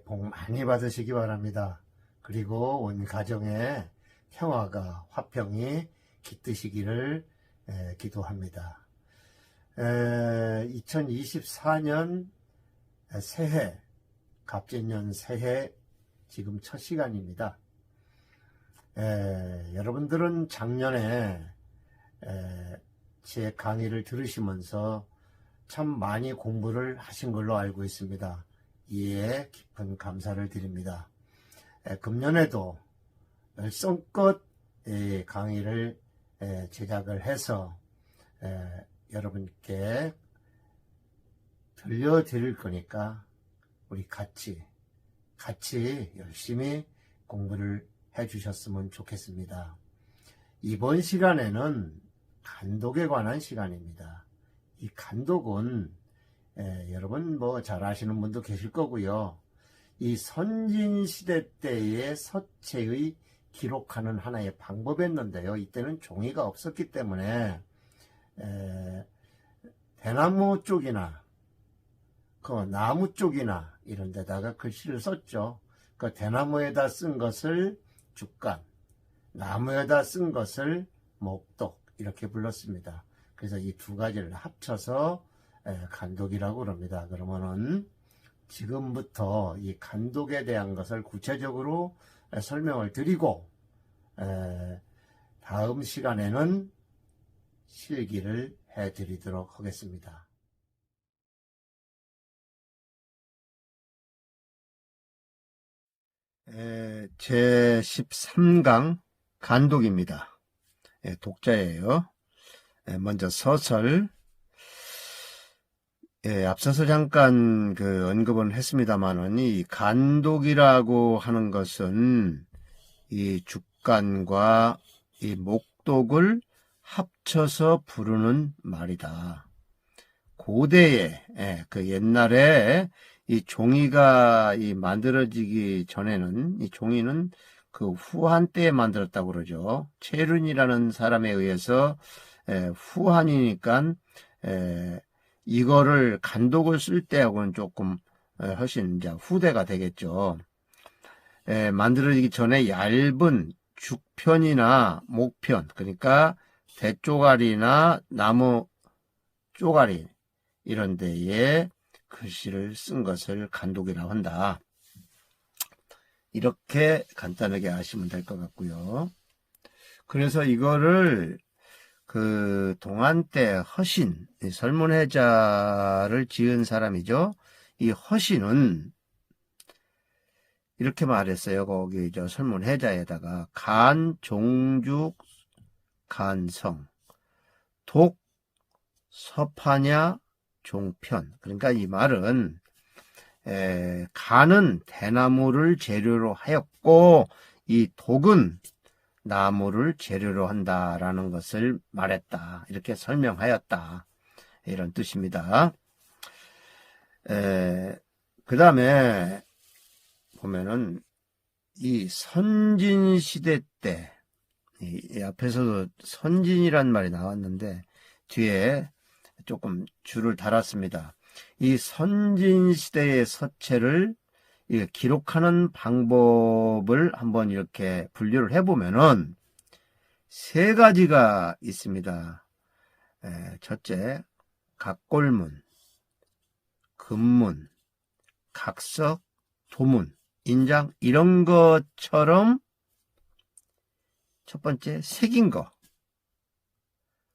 복 많이 받으시기 바랍니다. 그리고 온 가정에 평화가 화평이 깃드시기를 기도합니다. 2024년 새해, 갑진년 새해 지금 첫 시간입니다. 여러분들은 작년에 제 강의를 들으시면서 참 많이 공부를 하신 걸로 알고 있습니다. 이에 깊은 감사를 드립니다. 금년에도 열성껏 강의를 제작을 해서 여러분께 들려드릴 거니까 우리 같이 열심히 공부를 해주셨으면 좋겠습니다. 이번 시간에는 간독에 관한 시간입니다. 이 간독은 여러분 뭐 잘 아시는 분도 계실 거고요. 이 선진시대 때의 서체의 기록하는 하나의 방법이었는데요. 이때는 종이가 없었기 때문에 대나무 쪽이나 그 나무 쪽이나 이런 데다가 글씨를 썼죠. 그 대나무에다 쓴 것을 죽간, 나무에다 쓴 것을 목독 이렇게 불렀습니다. 그래서 이 두 가지를 합쳐서 간독이라고 그럽니다. 그러면은 지금부터 이 간독에 대한 것을 구체적으로 설명을 드리고 다음 시간에는 실기를 해드리도록 하겠습니다. 제 13강 간독입니다. 독자예요. 먼저 서설. 앞서서 잠깐 언급은 했습니다만은 이 간독이라고 하는 것은 이 죽간과 이 목독을 합쳐서 부르는 말이다. 고대에 옛날에 이 종이가 만들어지기 전에는 이 종이는 그 후한 때에 만들었다고 그러죠. 체륜이라는 사람에 의해서 후한이니까 이거를 간독을 쓸 때하고는 조금 훨씬 이제 후대가 되겠죠. 만들어지기 전에 얇은 죽편이나 목편, 그러니까 대쪼가리나 나무 쪼가리 이런 데에 글씨를 쓴 것을 간독이라고 한다. 이렇게 간단하게 아시면 될 것 같고요. 그래서 이거를 그 동안 때 허신, 설문해자를 지은 사람이죠. 이 허신은 이렇게 말했어요. 거기 설문해자에다가 간, 종죽, 간성, 독, 서파냐, 종편. 그러니까 이 말은 간은 대나무를 재료로 하였고 이 독은 나무를 재료로 한다라는 것을 말했다. 이렇게 설명하였다. 이런 뜻입니다. 그 다음에 보면은 이 선진시대 때, 이 앞에서도 선진이란 말이 나왔는데 뒤에 조금 줄을 달았습니다. 이 선진시대의 서체를 기록하는 방법을 한번 이렇게 분류를 해보면은 세 가지가 있습니다. 첫째, 각골문, 금문, 각석, 도문, 인장 이런 것처럼 첫 번째 새긴 거.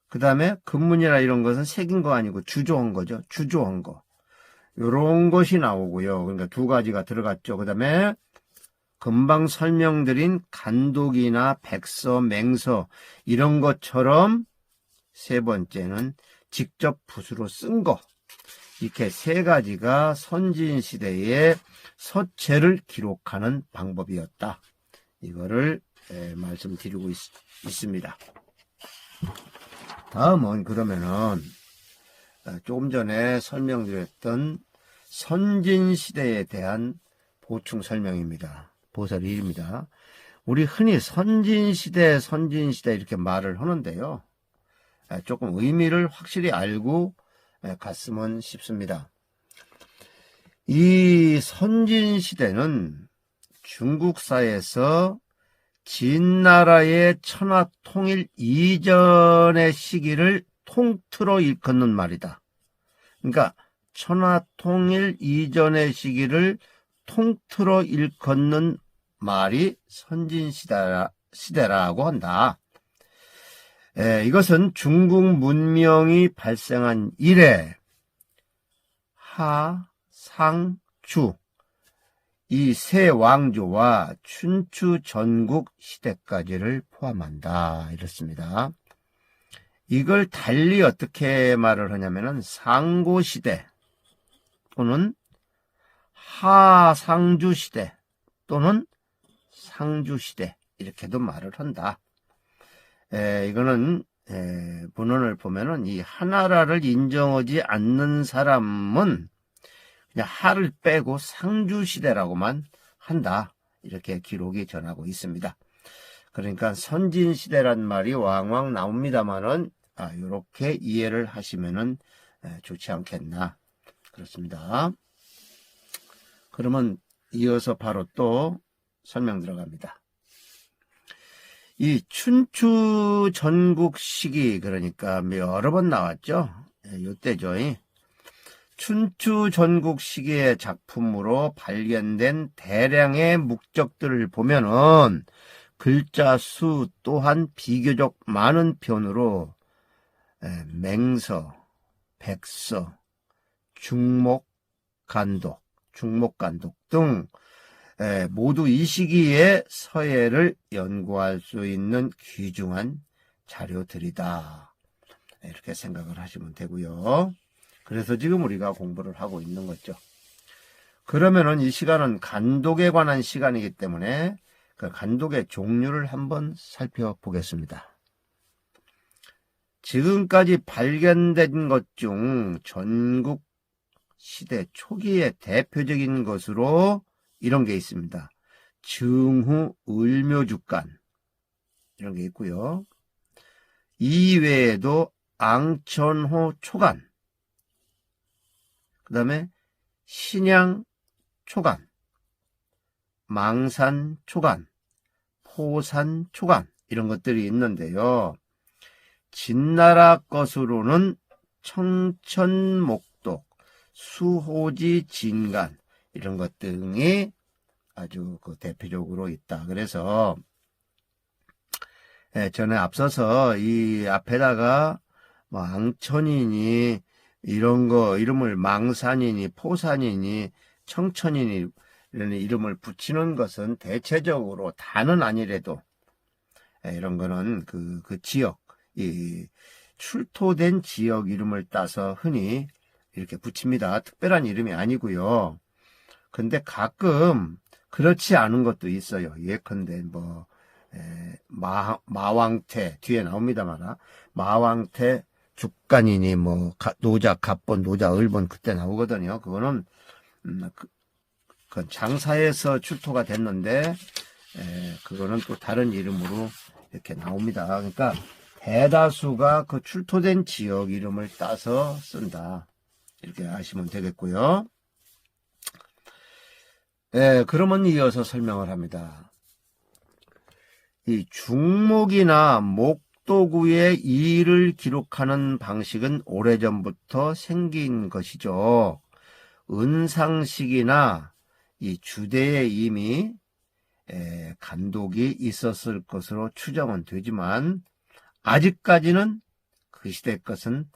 그 다음에 금문이나 이런 것은 새긴 거 아니고 주조한 거죠. 주조한 거. 요런 것이 나오고요. 그러니까 두 가지가 들어갔죠. 그 다음에 금방 설명드린 간독이나 백서, 맹서 이런 것처럼 세 번째는 직접 붓으로 쓴 거. 이렇게 세 가지가 선진시대의 서체를 기록하는 방법이었다. 이거를 말씀드리고 있습니다. 다음은 그러면은 조금 전에 설명드렸던 선진시대에 대한 보충 설명입니다. 보살 1입니다. 우리 흔히 선진시대 이렇게 말을 하는데요. 조금 의미를 확실히 알고 갔으면 싶습니다. 이 선진시대는 중국사에서 진나라의 천하통일 이전의 시기를 통틀어 일컫는 말이다. 그러니까 천하통일 이전의 시기를 통틀어 일컫는 말이 선진시대라고 한다. 이것은 중국 문명이 발생한 이래 하, 상, 주 이 세 왕조와 춘추 전국 시대까지를 포함한다. 이렇습니다. 이걸 달리 어떻게 말을 하냐면은 상고시대 또는 하상주시대 또는 상주시대 이렇게도 말을 한다. 이거는 본원을 보면은 이 하나라를 인정하지 않는 사람은 그냥 하를 빼고 상주시대라고만 한다. 이렇게 기록이 전하고 있습니다. 그러니까 선진시대란 말이 왕왕 나옵니다만은 이렇게 이해를 하시면은 좋지 않겠나. 그렇습니다. 그러면 이어서 바로 또 설명 들어갑니다. 이 춘추 전국 시기 그러니까 여러 번 나왔죠. 이때죠. 춘추 전국 시기의 작품으로 발견된 대량의 묵적들을 보면은 글자 수 또한 비교적 많은 편으로 맹서, 백서, 중목간독 등 모두 이 시기에 서예를 연구할 수 있는 귀중한 자료들이다. 이렇게 생각을 하시면 되고요. 그래서 지금 우리가 공부를 하고 있는 거죠. 그러면은 이 시간은 간독에 관한 시간이기 때문에 그 간독의 종류를 한번 살펴보겠습니다. 지금까지 발견된 것 중 전국 시대 초기의 대표적인 것으로 이런 게 있습니다. 증후 을묘주간 이런 게 있고요. 이외에도 앙천호 초간, 그 다음에 신양 초간, 망산 초간, 포산 초간 이런 것들이 있는데요. 진나라 것으로는 청천목독, 수호지 진간 이런 것 등이 아주 대표적으로 있다. 그래서 전에 앞서서 이 앞에다가 뭐 앙천이니 이런 거 이름을 망산이니 포산이니 청천이니 이런 이름을 붙이는 것은 대체적으로 다는 아니래도 이런 거는 그 지역 이 출토된 지역 이름을 따서 흔히 이렇게 붙입니다. 특별한 이름이 아니고요. 근데 가끔 그렇지 않은 것도 있어요. 예컨대 뭐 마왕태 뒤에 나옵니다만 마왕태 죽간이니 뭐 노자 갑본 노자 을본 그때 나오거든요. 그거는 그 장사에서 출토가 됐는데 그거는 또 다른 이름으로 이렇게 나옵니다. 그러니까 대다수가 그 출토된 지역 이름을 따서 쓴다. 이렇게 아시면 되겠고요. 그러면 이어서 설명을 합니다. 이 중목이나 목도구의 일을 기록하는 방식은 오래전부터 생긴 것이죠. 은상식이나 이 주대에 이미 간독이 있었을 것으로 추정은 되지만 아직까지는 그 시대 것은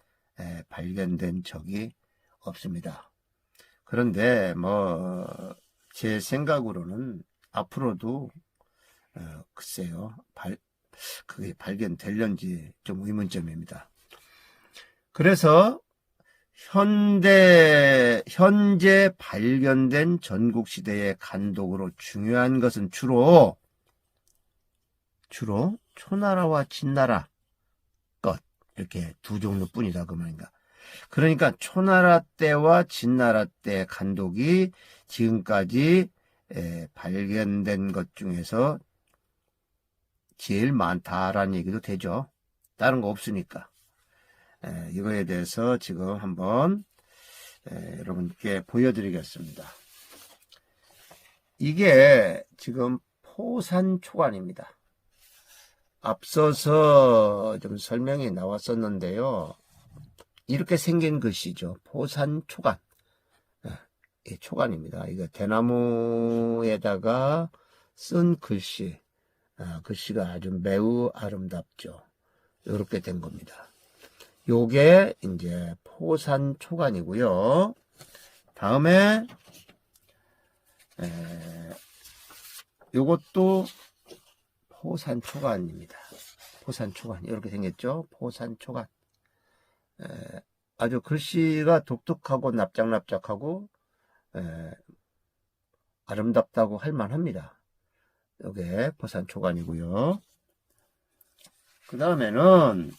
발견된 적이 없습니다. 그런데 뭐 제 생각으로는 앞으로도 글쎄요 그게 발견될런지 좀 의문점입니다. 그래서 현재 발견된 전국시대의 간독으로 중요한 것은 주로 초나라와 진나라 것 이렇게 두 종류뿐이다 그 말인가. 그러니까 초나라 때와 진나라 때 간독이 지금까지 발견된 것 중에서 제일 많다라는 얘기도 되죠. 다른 거 없으니까. 이거에 대해서 지금 한번 여러분께 보여드리겠습니다. 이게 지금 포산초간입니다. 앞서서 좀 설명이 나왔었는데요. 이렇게 생긴 글씨죠. 포산초간. 초간입니다. 이거 대나무에다가 쓴 글씨. 글씨가 아주 매우 아름답죠. 이렇게 된 겁니다. 요게 이제 포산초간이고요. 다음에 요것도 포산초간입니다. 포산초간 이렇게 생겼죠. 포산초간. 아주 글씨가 독특하고 납작납작하고 아름답다고 할 만합니다. 요게 포산초간이고요. 그 다음에는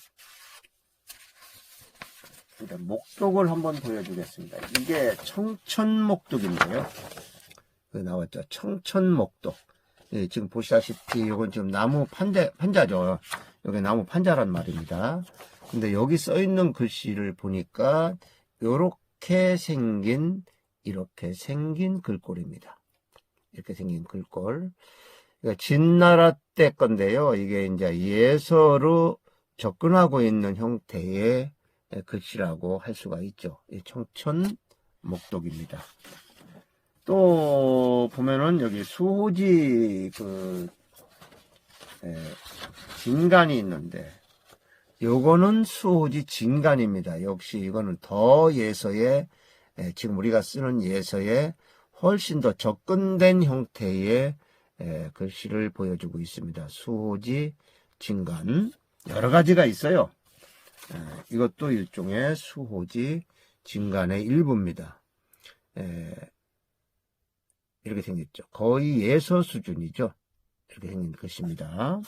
목독을 한번 보여주겠습니다. 이게 청천목독인데요. 나왔죠. 청천목독. 예, 지금 보시다시피 이건 지금 나무 판자죠. 여기 나무 판자란 말입니다. 근데 여기 써 있는 글씨를 보니까 이렇게 생긴 글꼴입니다. 이렇게 생긴 글꼴. 진나라 때 건데요. 이게 이제 예서로 접근하고 있는 형태의 글씨라고 할 수가 있죠. 이 청천목독입니다. 또 보면은 여기 수호지 진간이 있는데 요거는 수호지 진간입니다. 역시 이거는 더 예서에 지금 우리가 쓰는 예서에 훨씬 더 접근된 형태의 글씨를 보여주고 있습니다. 수호지 진간 여러 가지가 있어요. 이것도 일종의 수호지 진간의 일부입니다. 이렇게 생겼죠. 거의 예서 수준이죠. 이렇게 생긴 글씨입니다.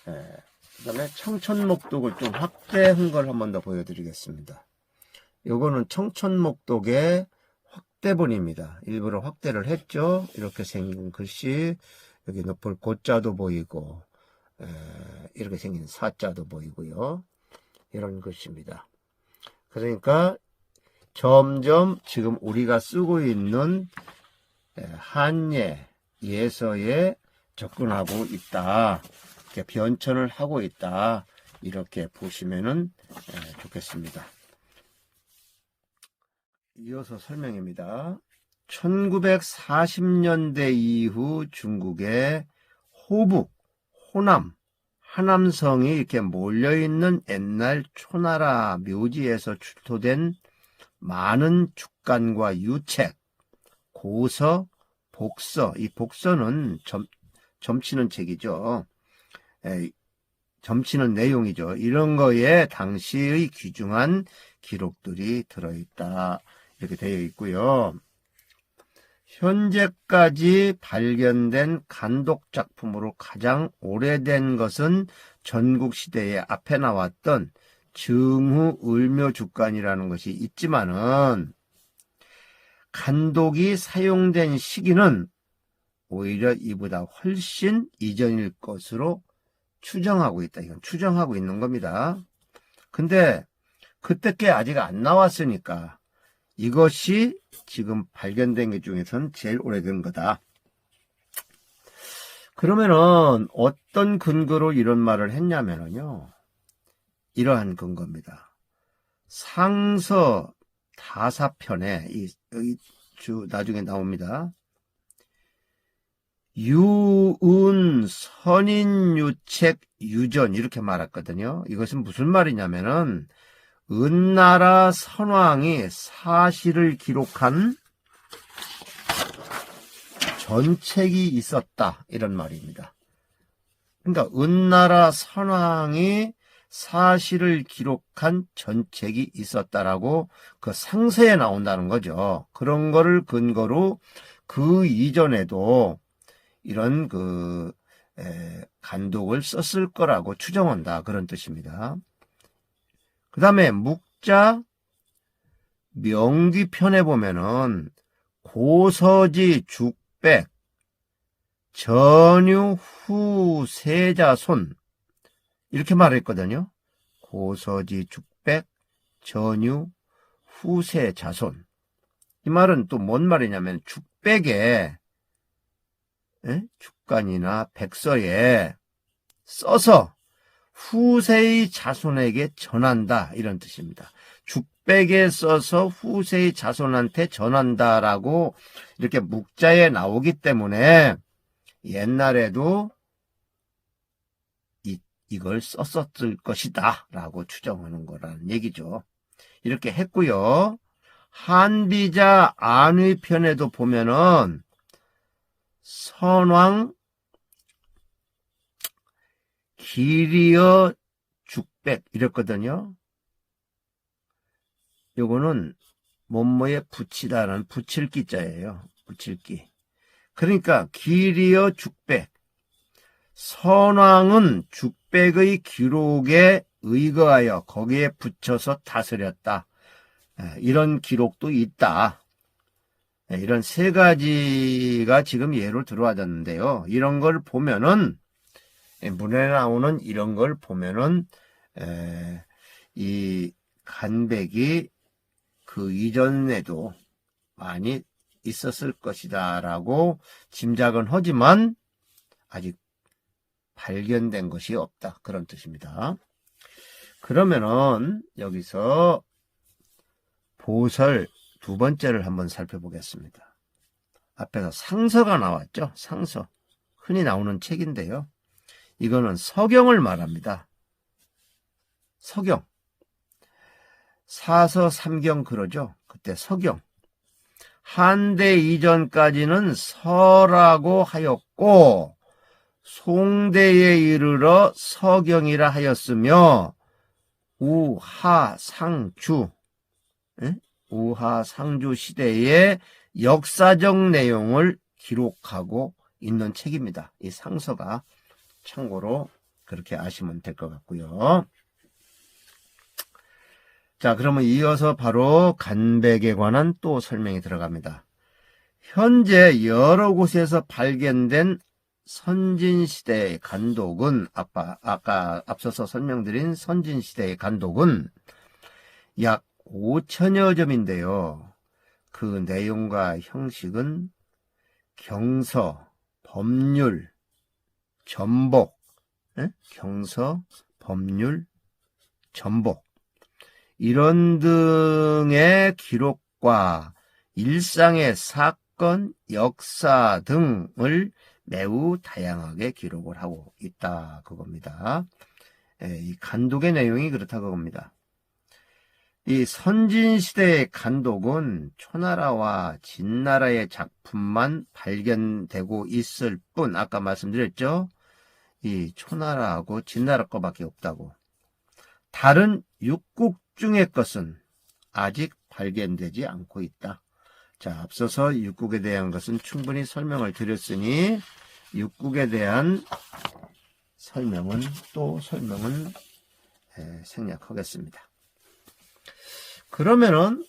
그 다음에 청천목독을 좀 확대한 걸 한 번 더 보여드리겠습니다. 요거는 청천목독의 확대본입니다. 일부러 확대를 했죠. 이렇게 생긴 글씨, 여기 높을 고자도 보이고, 이렇게 생긴 사자도 보이고요. 이런 글씨입니다. 그러니까 점점 지금 우리가 쓰고 있는 한예, 예서에 접근하고 있다. 이렇게 변천을 하고 있다. 이렇게 보시면은 좋겠습니다. 이어서 설명입니다. 1940년대 이후 중국의 호북, 호남, 하남성이 이렇게 몰려있는 옛날 초나라 묘지에서 출토된 많은 죽간과 유책, 고서, 복서, 이 복서는 점치는 책이죠. 점치는 내용이죠. 이런 거에 당시의 귀중한 기록들이 들어있다. 이렇게 되어 있고요. 현재까지 발견된 간독 작품으로 가장 오래된 것은 전국시대에 앞에 나왔던 증후 을묘죽간이라는 것이 있지만은 간독이 사용된 시기는 오히려 이보다 훨씬 이전일 것으로 추정하고 있다. 이건 추정하고 있는 겁니다. 근데 그때 게 아직 안 나왔으니까 이것이 지금 발견된 것 중에서는 제일 오래된 거다. 그러면은 어떤 근거로 이런 말을 했냐면요. 이러한 근거입니다. 상서 다사편에 여기 나중에 나옵니다. 유은 선인유책 유전 이렇게 말했거든요. 이것은 무슨 말이냐면은 은나라 선왕이 사실을 기록한 전책이 있었다 이런 말입니다. 그러니까 은나라 선왕이 사실을 기록한 전책이 있었다라고 그 상세에 나온다는 거죠. 그런 거를 근거로 그 이전에도 이런 간독을 썼을 거라고 추정한다. 그런 뜻입니다. 그 다음에 묵자 명기편에 보면은 고서지 죽백 전유 후 세자손 이렇게 말했거든요. 고서지 죽백 전유 후세 자손. 이 말은 또 뭔 말이냐면 죽백에 죽간이나 백서에 써서 후세의 자손에게 전한다 이런 뜻입니다. 죽백에 써서 후세의 자손한테 전한다라고 이렇게 묵자에 나오기 때문에 옛날에도 이걸 썼었을 것이다 라고 추정하는 거라는 얘기죠. 이렇게 했고요. 한비자 안위편에도 보면은 선왕 기리어 죽백 이랬거든요. 요거는 뭐뭐에 붙이다라는 붙일기자예요. 붙일기. 그러니까 기리어 죽백. 선왕은 죽백의 기록에 의거하여 거기에 붙여서 다스렸다. 이런 기록도 있다. 이런 세 가지가 지금 예로 들어와졌는데요. 이런 걸 보면은 문에 나오는 이런 걸 보면은 이 간백이 그 이전에도 많이 있었을 것이다 라고 짐작은 하지만 아직 발견된 것이 없다 그런 뜻입니다. 그러면은 여기서 보설 두 번째를 한번 살펴보겠습니다. 앞에서 상서가 나왔죠. 상서 흔히 나오는 책인데요. 이거는 서경을 말합니다. 서경 사서 삼경 그러죠. 그때 서경 한대 이전까지는 서라고 하였고 송대에 이르러 서경이라 하였으며 우하상주 우하상주 시대의 역사적 내용을 기록하고 있는 책입니다. 이 상서가 참고로 그렇게 아시면 될 것 같고요. 자, 그러면 이어서 바로 간백에 관한 또 설명이 들어갑니다. 현재 여러 곳에서 발견된 선진시대의 간독은 아까 앞서서 설명드린 선진시대의 간독은 약 5천여 점인데요. 그 내용과 형식은 경서, 법률, 전복, 경서, 법률, 전복 이런 등의 기록과 일상의 사건, 역사 등을 매우 다양하게 기록을 하고 있다 그겁니다. 이 간독의 내용이 그렇다 그겁니다. 이 선진시대의 간독은 초나라와 진나라의 작품만 발견되고 있을 뿐 아까 말씀드렸죠. 이 초나라하고 진나라 거밖에 없다고. 다른 육국 중의 것은 아직 발견되지 않고 있다. 자, 앞서서 육국에 대한 것은 충분히 설명을 드렸으니 육국에 대한 설명은 생략하겠습니다. 그러면은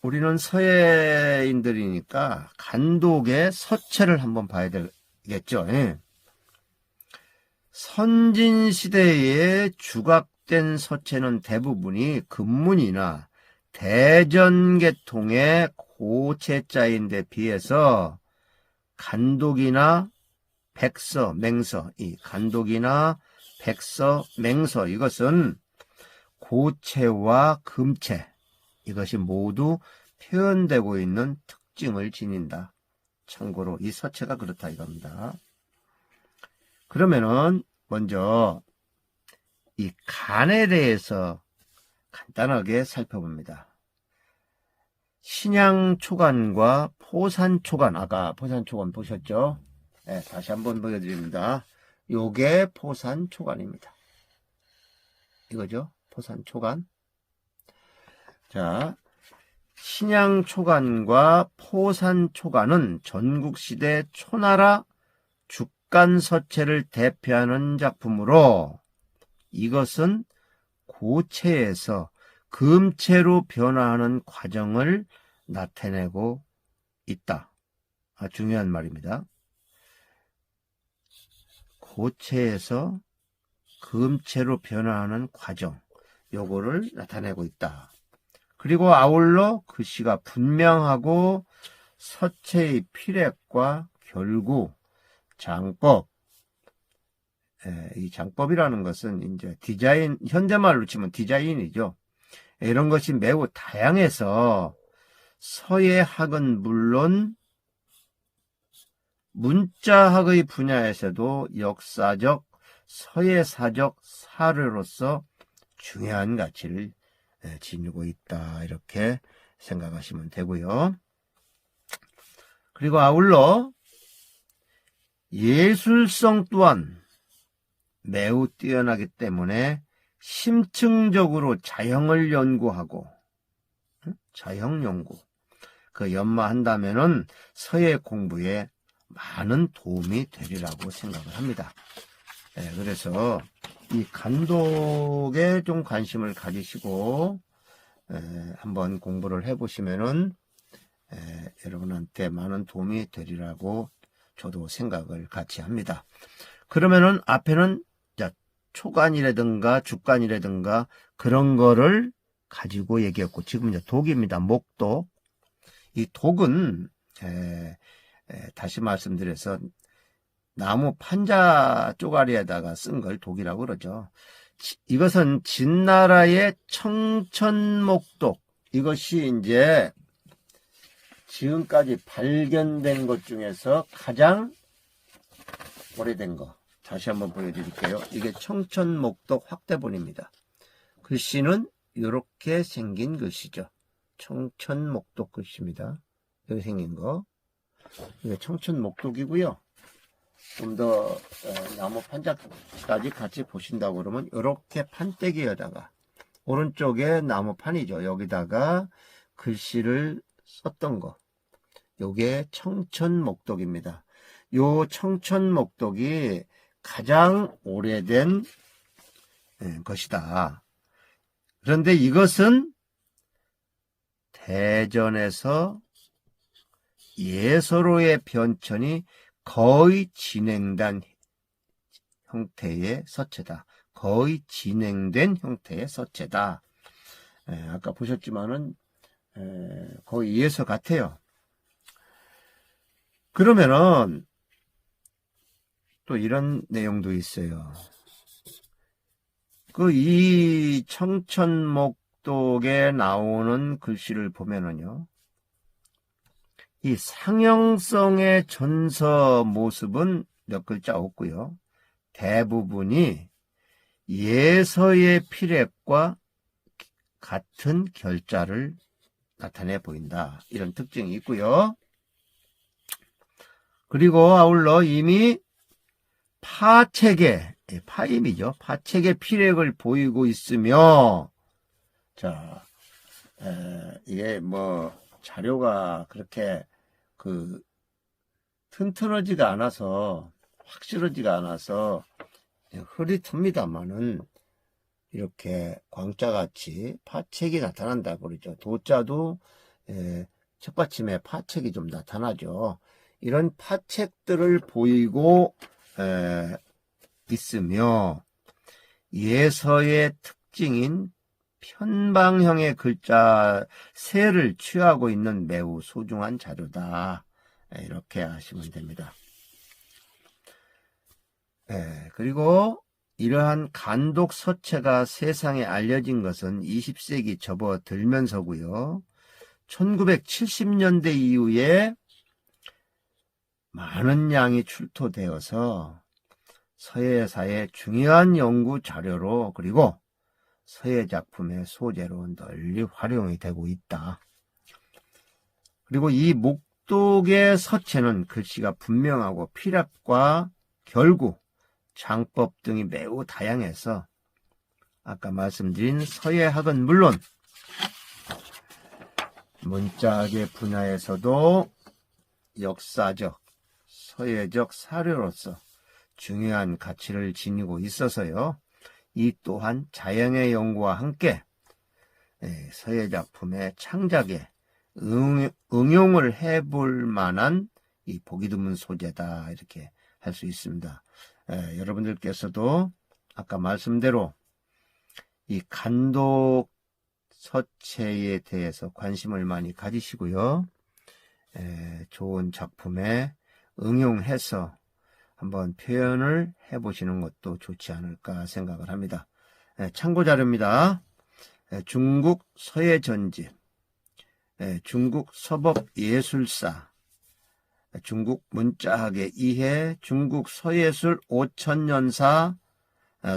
우리는 서예인들이니까 간독의 서체를 한번 봐야 되겠죠. 선진시대에 주각된 서체는 대부분이 금문이나 대전계통의 고체자인데 비해서 간독이나 백서, 맹서, 이 간독이나 백서, 맹서 이것은 고체와 금체 이것이 모두 표현되고 있는 특징을 지닌다. 참고로 이 서체가 그렇다 이겁니다. 그러면은 먼저 이 간에 대해서 간단하게 살펴봅니다. 신양초간과 포산초간, 아까 포산초간 보셨죠? 네, 다시 한번 보여드립니다. 요게 포산초간입니다. 이거죠? 포산초간. 자, 신양초간과 포산초간은 전국시대 초나라 죽간서체를 대표하는 작품으로 이것은 고체에서 금체로 변화하는 과정을 나타내고 있다. 중요한 말입니다. 고체에서 금체로 변화하는 과정, 요거를 나타내고 있다. 그리고 아울러 글씨가 분명하고 서체의 필획과 결구, 장법, 이 장법이라는 것은 이제 디자인, 현대말로 치면 디자인이죠. 이런 것이 매우 다양해서 서예학은 물론 문자학의 분야에서도 역사적, 서예사적 사료로서 중요한 가치를 지니고 있다. 이렇게 생각하시면 되고요. 그리고 아울러 예술성 또한 매우 뛰어나기 때문에 심층적으로 자형을 연구하고, 자형 연구, 그 연마한다면은 서예 공부에 많은 도움이 되리라고 생각을 합니다. 그래서 이 간독에 좀 관심을 가지시고 한번 공부를 해보시면은 여러분한테 많은 도움이 되리라고 저도 생각을 같이 합니다. 그러면은 앞에는 초간이라든가 주간이라든가 그런 거를 가지고 얘기했고, 지금 이제 독입니다. 목독. 이 독은 다시 말씀드려서 나무 판자 쪼가리에다가 쓴 걸 독이라고 그러죠. 이것은 진나라의 청천목독, 이것이 이제 지금까지 발견된 것 중에서 가장 오래된 거. 다시 한번 보여드릴게요. 이게 청천목독 확대본입니다. 글씨는 이렇게 생긴 글씨죠. 청천목독 글씨입니다. 여기 생긴 거. 이게 청천목독이고요. 좀 더 나무 판자까지 같이 보신다고 그러면 이렇게 판때기에다가, 오른쪽에 나무판이죠. 여기다가 글씨를 썼던 거. 요게 청천목독입니다. 요 청천목독이 가장 오래된 것이다. 그런데 이것은 대전에서 예서로의 변천이 거의 진행된 형태의 서체다. 거의 진행된 형태의 서체다. 아까 보셨지만은 거의 예서 같아요. 그러면은 또 이런 내용도 있어요. 이 청천목독에 나오는 글씨를 보면은요, 이 상형성의 전서 모습은 몇 글자 없고요. 대부분이 예서의 필획과 같은 결자를 나타내 보인다. 이런 특징이 있고요. 그리고 아울러 이미 파책의, 파임이죠. 파책의 필획을 보이고 있으며, 자, 이게 뭐 자료가 그렇게 튼튼하지가 않아서, 확실하지가 않아서 흐릿합니다만은 이렇게 광자같이 파책이 나타난다고 그러죠. 도자도 첫받침에 파책이 좀 나타나죠. 이런 파책들을 보이고 있으며, 예서의 특징인 편방형의 글자 새를 취하고 있는 매우 소중한 자료다. 이렇게 하시면 됩니다. 그리고 이러한 간독 서체가 세상에 알려진 것은 20세기 접어들면서고요. 1970년대 이후에 많은 양이 출토되어서 서예사의 중요한 연구 자료로, 그리고 서예 작품의 소재로 널리 활용이 되고 있다. 그리고 이 목독의 서체는 글씨가 분명하고 필합과 결구, 장법 등이 매우 다양해서 아까 말씀드린 서예학은 물론 문자학의 분야에서도 역사적, 서예적 사료로서 중요한 가치를 지니고 있어서요. 이 또한 자연의 연구와 함께 서예 작품의 창작에 응용을 해볼 만한 이 보기 드문 소재다. 이렇게 할 수 있습니다. 여러분들께서도 아까 말씀대로 이 간독 서체에 대해서 관심을 많이 가지시고요. 좋은 작품에 응용해서 한번 표현을 해보시는 것도 좋지 않을까 생각을 합니다. 참고 자료입니다. 중국 서예 전집, 중국 서법 예술사, 중국 문자학의 이해, 중국 서예술 5000년사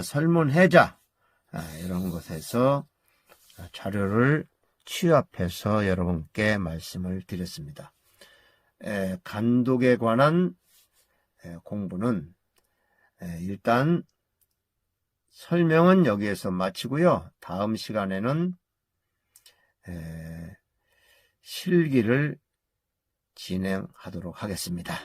설문해자, 이런 곳에서 자료를 취합해서 여러분께 말씀을 드렸습니다. 간독에 관한 공부는 일단 설명은 여기에서 마치고요. 다음 시간에는 실기를 진행하도록 하겠습니다.